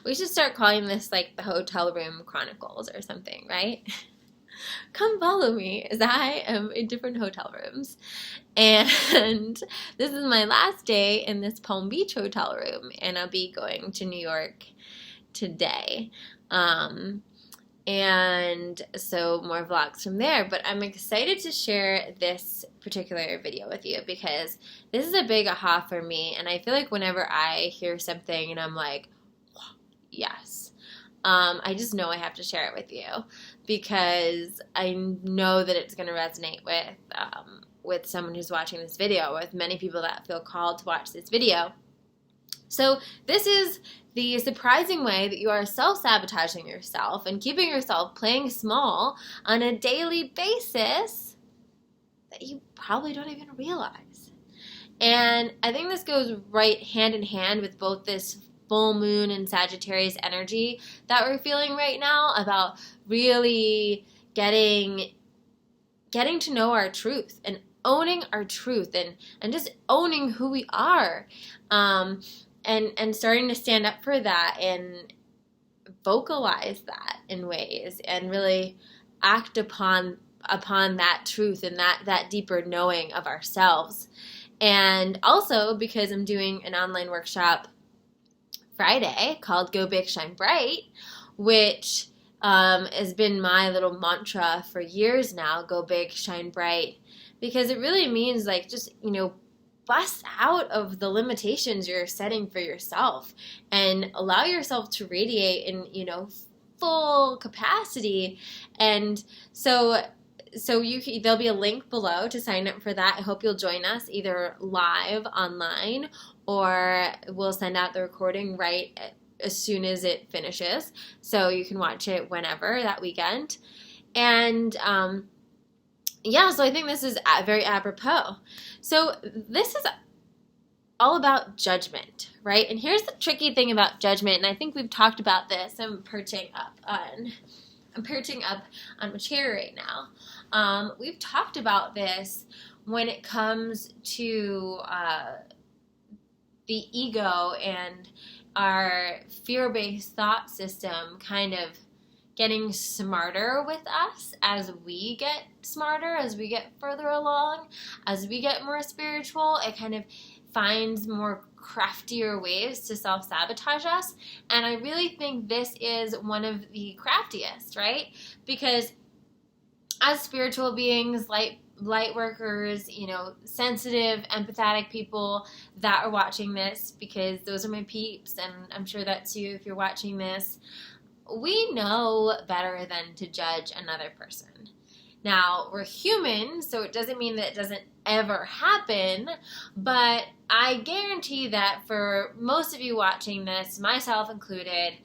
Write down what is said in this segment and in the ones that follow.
We should start calling this like the Hotel Room Chronicles or something, right? Come follow me as I am in different hotel rooms. And this is my last day in this Palm Beach hotel room, and I'll be going to New York today. And so more vlogs from there, but I'm excited to share this particular video with you because this is a big aha for me, and I feel like whenever I hear something and I'm like, yes, I just know I have to share it with you because I know that it's going to resonate with someone who's watching this video, with many people that feel called to watch this video. So this is the surprising way that you are self-sabotaging yourself and keeping yourself playing small on a daily basis that you probably don't even realize. And I think this goes right hand in hand with both this full moon and Sagittarius energy that we're feeling right now about really getting to know our truth and owning our truth and just owning who we are. And starting to stand up for that and vocalize that in ways and really act upon that truth and that deeper knowing of ourselves. And also because I'm doing an online workshop Friday called Go Big, Shine Bright, which has been my little mantra for years now, go big, shine bright, because it really means like just, bust out of the limitations you're setting for yourself and allow yourself to radiate in, full capacity. And so there'll be a link below to sign up for that. I hope you'll join us either live online or we'll send out the recording right as soon as it finishes. So you can watch it whenever that weekend. And, so I think this is very apropos. So this is all about judgment, right? And here's the tricky thing about judgment, and I think we've talked about this. I'm perching up on my chair right now. We've talked about this when it comes to the ego and our fear-based thought system kind of getting smarter with us as we get smarter, as we get further along, as we get more spiritual. It kind of finds more craftier ways to self-sabotage us. And I really think this is one of the craftiest, right? Because as spiritual beings, light workers, sensitive, empathetic people that are watching this, because those are my peeps, and I'm sure that's you if you're watching this, we know better than to judge another person. Now, we're human, so it doesn't mean that it doesn't ever happen, but I guarantee that for most of you watching this, myself included,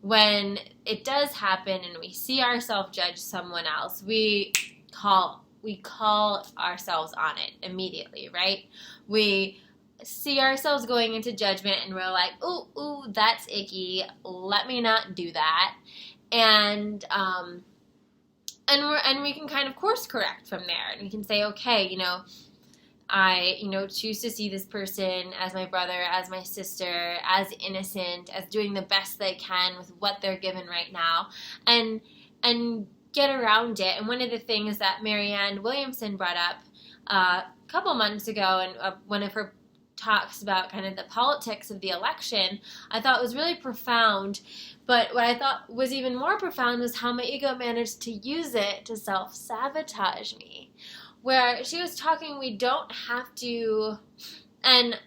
when it does happen and we see ourselves judge someone else, we call ourselves on it immediately, right? We see ourselves going into judgment and we're like, ooh, that's icky. Let me not do that. And we can kind of course correct from there. And we can say, okay, I, choose to see this person as my brother, as my sister, as innocent, as doing the best they can with what they're given right now, and get around it. And one of the things that Marianne Williamson brought up a couple months ago, and one of her talks about kind of the politics of the election, I thought was really profound. But what I thought was even more profound was how my ego managed to use it to self-sabotage me. Where she was talking, we don't have to, and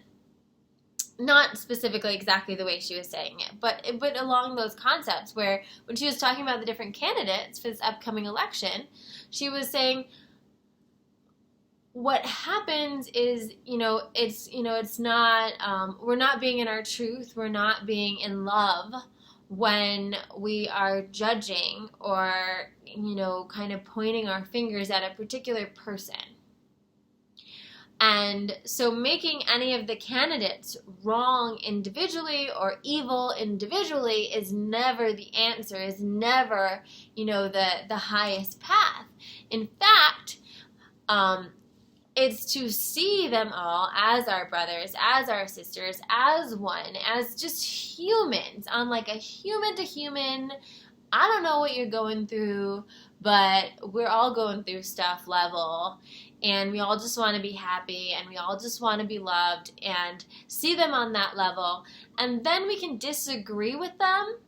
not specifically exactly the way she was saying it, but along those concepts, where when she was talking about the different candidates for this upcoming election, she was saying, what happens is, it's not, we're not being in our truth, we're not being in love when we are judging or, kind of pointing our fingers at a particular person. And so making any of the candidates wrong individually or evil individually is never the answer, is never, the highest path. In fact, It's to see them all as our brothers, as our sisters, as one, as just humans, on like a human to human, I don't know what you're going through, but we're all going through stuff level, and we all just want to be happy, and we all just want to be loved, and see them on that level, and then we can disagree with them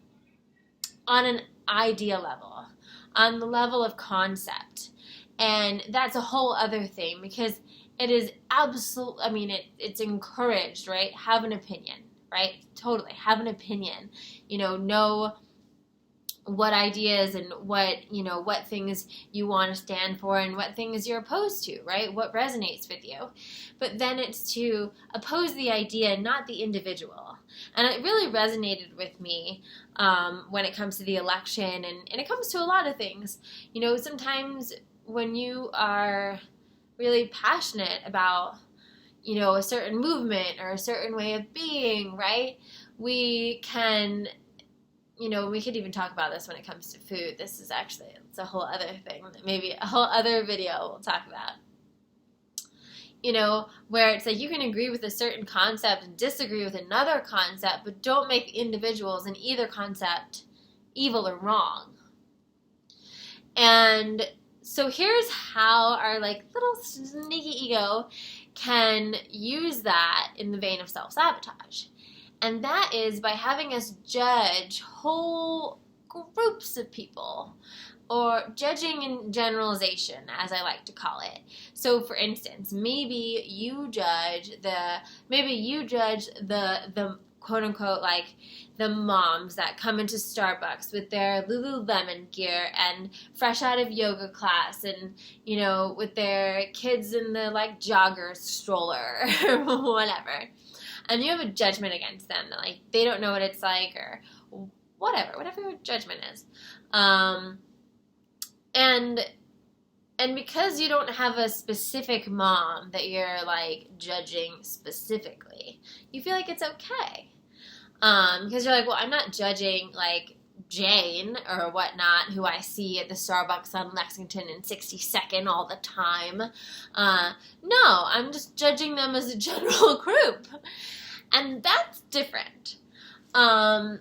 on an idea level, on the level of concept. And that's a whole other thing, because it is absolute, I mean, it's encouraged, right? Have an opinion, right? Totally, have an opinion. Know what ideas and what things you want to stand for and what things you're opposed to, right? What resonates with you. But then it's to oppose the idea, not the individual. And it really resonated with me when it comes to the election, and it comes to a lot of things. Sometimes when you are really passionate about, a certain movement or a certain way of being, right? We can, we could even talk about this when it comes to food. This is actually, it's a whole other thing, maybe a whole other video we'll talk about. Where it's like you can agree with a certain concept and disagree with another concept, but don't make individuals in either concept evil or wrong. And so here's how our like little sneaky ego can use that in the vein of self-sabotage. And that is by having us judge whole groups of people, or judging in generalization, as I like to call it. So for instance, maybe you judge the quote unquote, like the moms that come into Starbucks with their Lululemon gear and fresh out of yoga class, and with their kids in the like jogger stroller or whatever, and you have a judgment against them, like they don't know what it's like, or whatever your judgment is, and because you don't have a specific mom that you're like judging specifically, you feel like it's okay. Because you're like, well, I'm not judging like Jane or whatnot, who I see at the Starbucks on Lexington and 62nd all the time. No, I'm just judging them as a general group. And that's different. And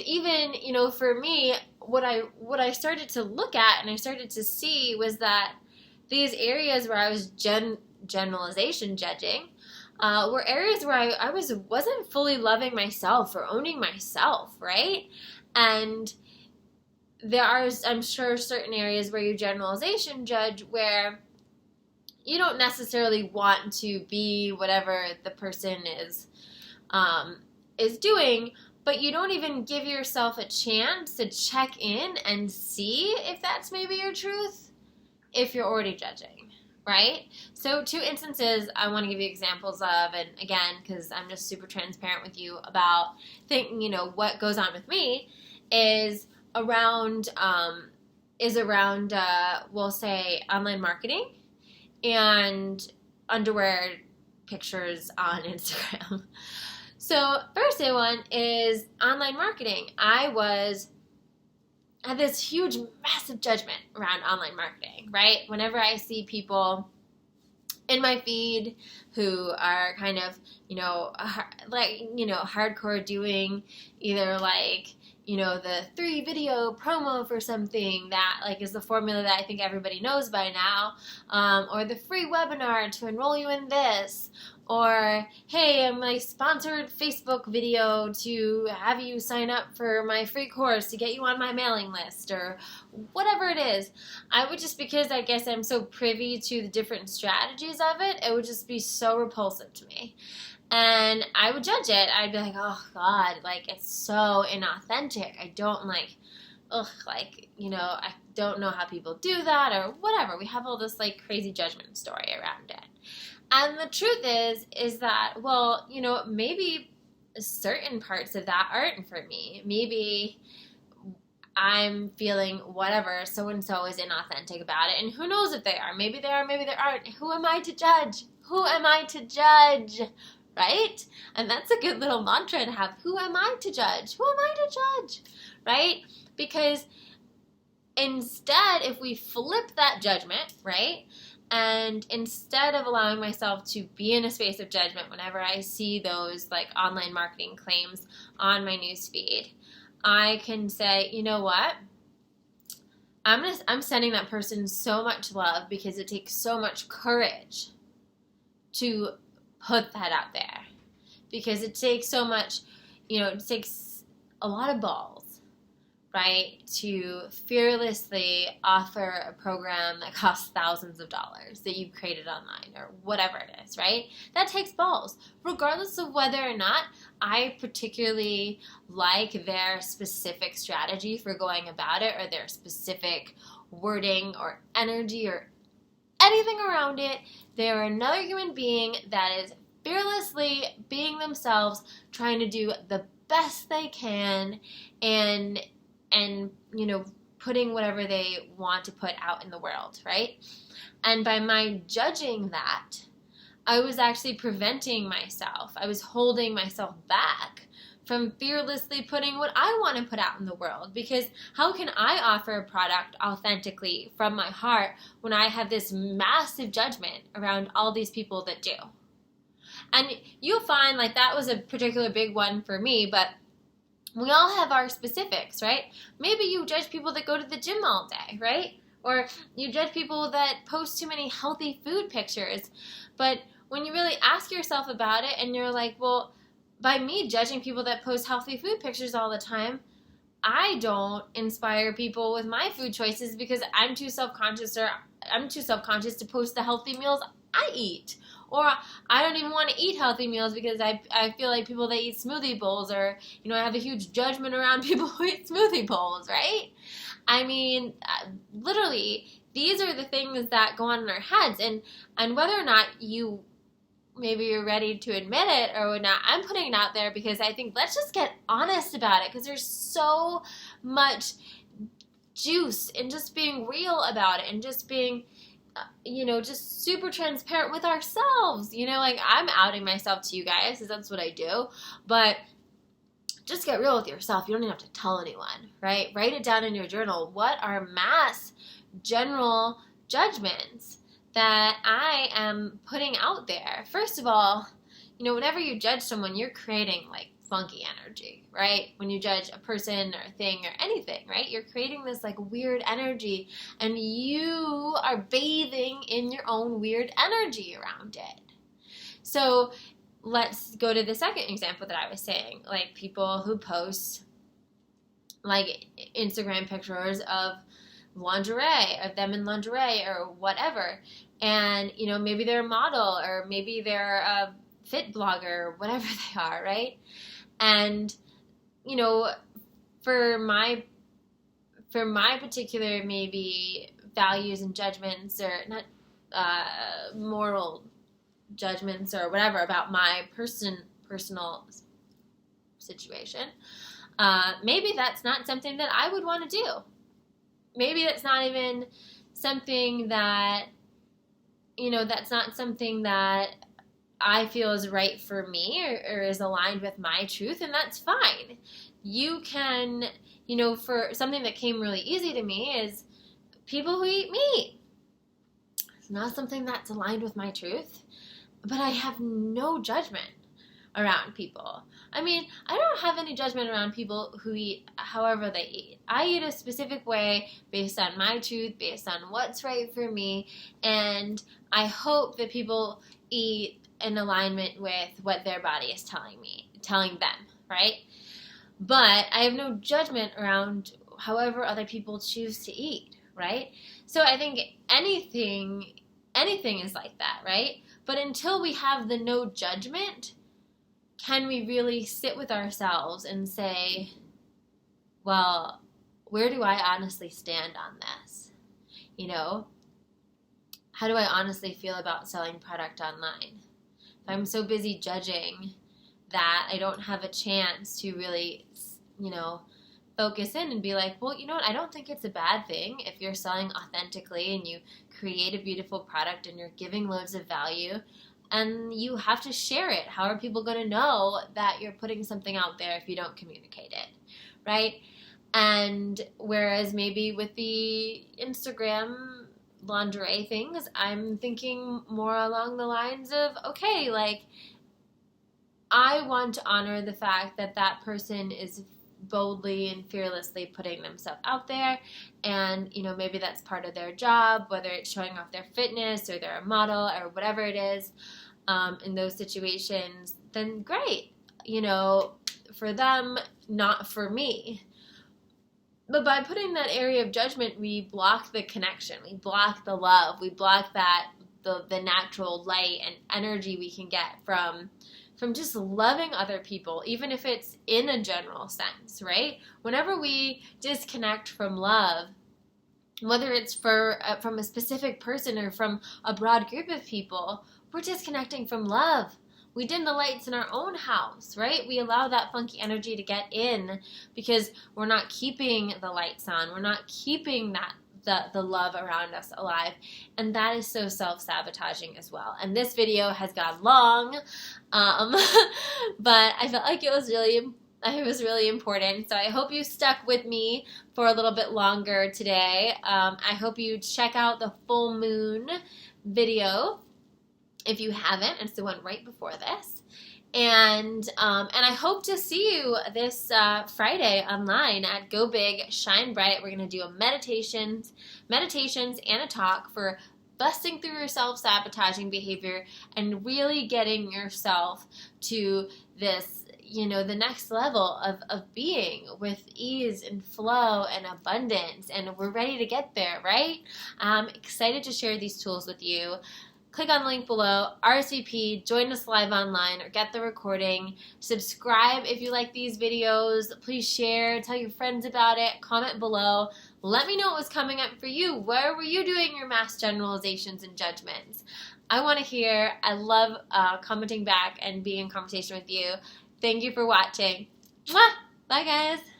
even, for me, what I started to look at and I started to see was that these areas where I was generalization judging were areas where I wasn't fully loving myself or owning myself, right? And there are, I'm sure, certain areas where you generalization judge where you don't necessarily want to be whatever the person is doing, but you don't even give yourself a chance to check in and see if that's maybe your truth, if you're already judging, right? So 2 instances I want to give you examples of, and again, because I'm just super transparent with you about thinking, what goes on with me is around, we'll say, online marketing and underwear pictures on Instagram. So first one is online marketing. I had this huge, massive judgment around online marketing, right? Whenever I see people in my feed who are kind of, hardcore doing either like, the 3 video promo for something that like is the formula that I think everybody knows by now, or the free webinar to enroll you in this, or hey, I'm my sponsored Facebook video to have you sign up for my free course to get you on my mailing list, or whatever it is. I would just, because I guess I'm so privy to the different strategies of it, it would just be so repulsive to me. And I would judge it. I'd be like, oh God, like it's so inauthentic. I don't like, I don't know how people do that or whatever. We have all this like crazy judgment story around it. And the truth is that, well, maybe certain parts of that aren't for me. Maybe I'm feeling whatever, so-and-so is inauthentic about it. And who knows if they are. Maybe they are, maybe they aren't. Who am I to judge? Who am I to judge? Right? And that's a good little mantra to have. Who am I to judge? Who am I to judge? Right? Because instead, if we flip that judgment, right, And instead of allowing myself to be in a space of judgment whenever I see those like online marketing claims on my newsfeed, I can say, you know what? I'm sending that person so much love because it takes so much courage to put that out there. Because it takes so much, it takes a lot of balls, right, to fearlessly offer a program that costs thousands of dollars that you've created online or whatever it is, right? That takes balls, regardless of whether or not I particularly like their specific strategy for going about it or their specific wording or energy or anything around it. They're another human being that is fearlessly being themselves, trying to do the best they can, and putting whatever they want to put out in the world, right? And by my judging that, I was actually preventing myself. I was holding myself back from fearlessly putting what I want to put out in the world. Because how can I offer a product authentically from my heart when I have this massive judgment around all these people that do? And you'll find like that was a particular big one for me, but we all have our specifics, right? Maybe you judge people that go to the gym all day, right? Or you judge people that post too many healthy food pictures. But when you really ask yourself about it and you're like, well, by me judging people that post healthy food pictures all the time, I don't inspire people with my food choices because I'm too self-conscious to post the healthy meals I eat. Or I don't even want to eat healthy meals because I feel like people that eat smoothie bowls I have a huge judgment around people who eat smoothie bowls, right? I mean, literally, these are the things that go on in our heads. And whether or not maybe you're ready to admit it or not, I'm putting it out there because I think let's just get honest about it, because there's so much juice in just being real about it and just being just super transparent with ourselves. Like I'm outing myself to you guys because that's what I do. But just get real with yourself. You don't even have to tell anyone, right? Write it down in your journal. What are mass general judgments that I am putting out there? First of all, whenever you judge someone, you're creating like funky energy, right? When you judge a person or a thing or anything, right? You're creating this like weird energy and you are bathing in your own weird energy around it. So let's go to the second example that I was saying, like people who post like Instagram pictures of lingerie, of them in lingerie or whatever. And, maybe they're a model or maybe they're a fit blogger or whatever they are, right? And, for my particular maybe values and judgments or not moral judgments or whatever about my personal situation, maybe that's not something that I would want to do. Maybe that's not even something that, that's not something that I feel is right for me or is aligned with my truth, and that's fine. You can, for something that came really easy to me is people who eat meat. It's not something that's aligned with my truth, but I have no judgment around people. I mean, I don't have any judgment around people who eat however they eat. I eat a specific way based on my truth, based on what's right for me, and I hope that people eat in alignment with what their body is telling them, right? But I have no judgment around however other people choose to eat, right? So I think anything is like that, right? But until we have the no judgment, can we really sit with ourselves and say, well, where do I honestly stand on this? How do I honestly feel about selling product online? If I'm so busy judging that I don't have a chance to really, focus in and be like, well, you know what? I don't think it's a bad thing if you're selling authentically and you create a beautiful product and you're giving loads of value and you have to share it. How are people going to know that you're putting something out there if you don't communicate it, right? And whereas maybe with the Instagram lingerie things, I'm thinking more along the lines of, okay, like, I want to honor the fact that that person is boldly and fearlessly putting themselves out there, and maybe that's part of their job, whether it's showing off their fitness or they're a model or whatever it is. In those situations, then great, for them, not for me. But by putting that area of judgment, we block the connection, we block the love, we block that the natural light and energy we can get from just loving other people, even if it's in a general sense, right? Whenever we disconnect from love, whether it's from a specific person or from a broad group of people, we're disconnecting from love. We dim the lights in our own house, right? We allow that funky energy to get in because we're not keeping the lights on. We're not keeping the love around us alive. And that is so self-sabotaging as well. And this video has gone long, but I felt like it was really important. So I hope you stuck with me for a little bit longer today. I hope you check out the full moon video if you haven't. It's the one right before this. And I hope to see you this Friday online at Go Big, Shine Bright. We're going to do a meditations and a talk for busting through your self-sabotaging behavior and really getting yourself to this, the next level of being with ease and flow and abundance. And we're ready to get there, right? I'm excited to share these tools with you. Click on the link below, RSVP, join us live online, or get the recording. Subscribe if you like these videos. Please share, tell your friends about it, comment below. Let me know what was coming up for you. Where were you doing your mass generalizations and judgments? I want to hear. I love commenting back and being in conversation with you. Thank you for watching. Mwah! Bye, guys.